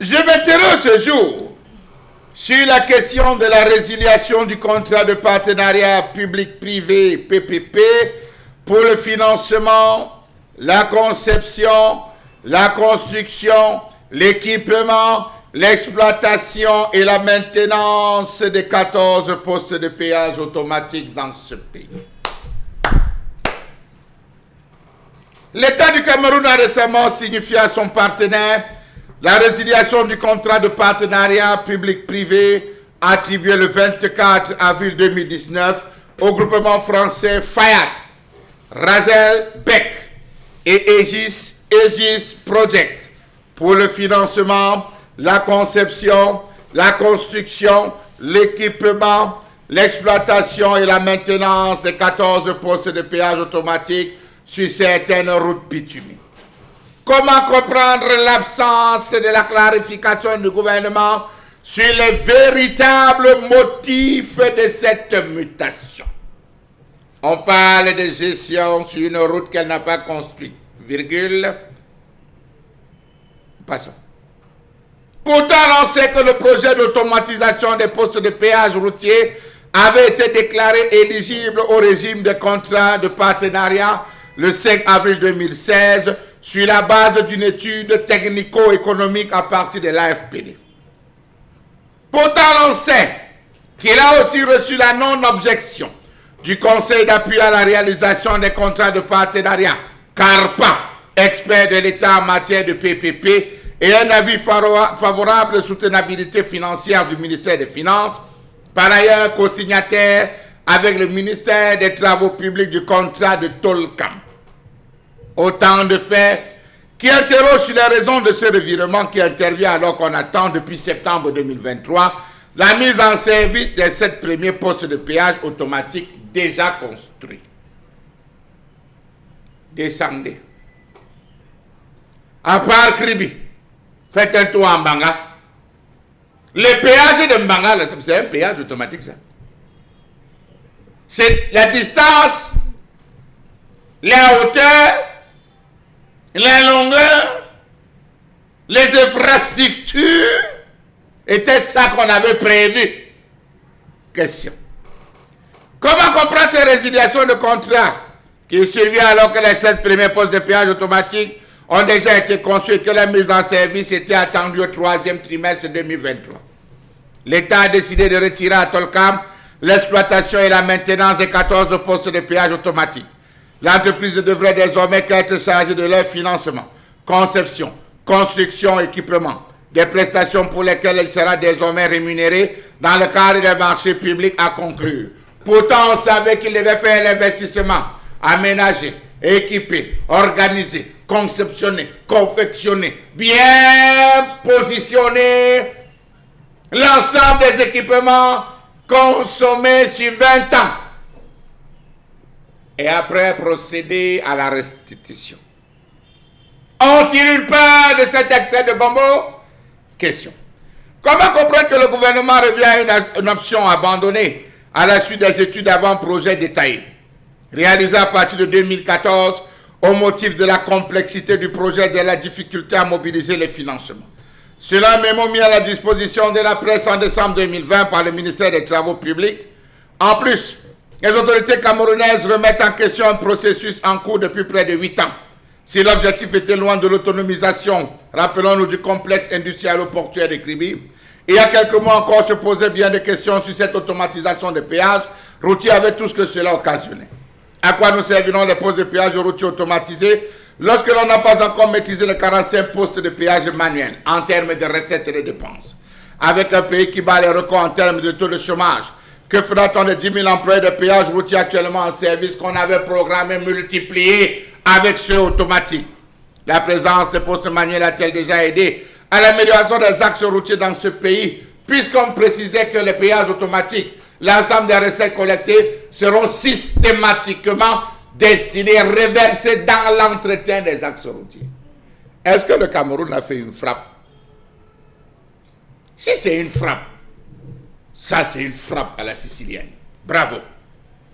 Je m'interroge ce jour sur la question de la résiliation du contrat de partenariat public-privé PPP pour le financement, la conception, la construction, l'équipement, l'exploitation et la maintenance des 14 postes de péage automatique dans ce pays. L'État du Cameroun a récemment signifié à son partenaire la résiliation du contrat de partenariat public-privé attribué le 24 avril 2019 au groupement français FAYAT, Razel Beck et Aegis Project pour le financement, la conception, la construction, l'équipement, l'exploitation et la maintenance des 14 postes de péage automatique sur certaines routes bitumées. Comment comprendre l'absence de la clarification du gouvernement sur les véritables motifs de cette mutation? On parle de gestion sur une route qu'elle n'a pas construite. Virgule. Passons. Pourtant, on sait que le projet d'automatisation des postes de péage routier avait été déclaré éligible au régime de contrat de partenariat le 5 avril 2016 sur la base d'une étude technico-économique à partir de l'AFPD. Pourtant, on sait qu'il a aussi reçu la non-objection du Conseil d'appui à la réalisation des contrats de partenariat, CARPA, expert de l'État en matière de PPP, et un avis favorable de soutenabilité financière du ministère des Finances, par ailleurs co-signataire avec le ministère des Travaux publics du contrat de Tolkam. Autant de faits qui interrogent sur les raisons de ce revirement qui intervient alors qu'on attend depuis septembre 2023 la mise en service des 7 premiers postes de péage automatique déjà construits. Descendez. À part Kribi, faites un tour en Mbanga. Le péage de Mbanga, c'est un péage automatique, ça. C'est la distance, la hauteur, la longueur, les infrastructures, était ça qu'on avait prévu. Question. Comment comprendre ces résiliations de contrat qui survient alors que les 7 premiers postes de péage automatique ont déjà été conçus et que la mise en service était attendue au 3e trimestre 2023. L'État a décidé de retirer à Tolkam l'exploitation et la maintenance des 14 postes de péage automatique. L'entreprise devrait désormais être chargée de leur financement, conception, construction, équipement, des prestations pour lesquelles elle sera désormais rémunérée dans le cadre des marchés publics à conclure. Pourtant, on savait qu'il devait faire l'investissement, aménager, équiper, organiser, conceptionner, confectionner, bien positionner l'ensemble des équipements consommés sur 20 ans et après procéder à la restitution. Ont-ils eu peur de cet excès de bombo? Question. Comment comprendre que le gouvernement revient à une option abandonnée à la suite des études avant-projet détaillées, réalisées à partir de 2014 au motif de la complexité du projet et de la difficulté à mobiliser les financements? Cela même mis à la disposition de la presse en décembre 2020 par le ministère des Travaux publics. En plus, les autorités camerounaises remettent en question un processus en cours depuis près de 8 ans. Si l'objectif était loin de l'autonomisation, rappelons-nous du complexe industriel-portuaire de Kribi, il y a quelques mois encore se posaient bien des questions sur cette automatisation des péages routiers avec tout ce que cela occasionnait. À quoi nous serviront les postes de péage routiers automatisés lorsque l'on n'a pas encore maîtrisé les 45 postes de péage manuels en termes de recettes et de dépenses? Avec un pays qui bat les records en termes de taux de chômage, que fera-t-on des 10 000 employés de péage routier actuellement en service qu'on avait programmé multipliés avec ceux automatiques? La présence des postes manuels a-t-elle déjà aidé à l'amélioration des axes routiers dans ce pays, puisqu'on précisait que les péages automatiques, l'ensemble des recettes collectées seront systématiquement destinés, reversés dans l'entretien des axes routiers? Est-ce que le Cameroun a fait une frappe? Si c'est une frappe, ça c'est une frappe à la sicilienne. Bravo.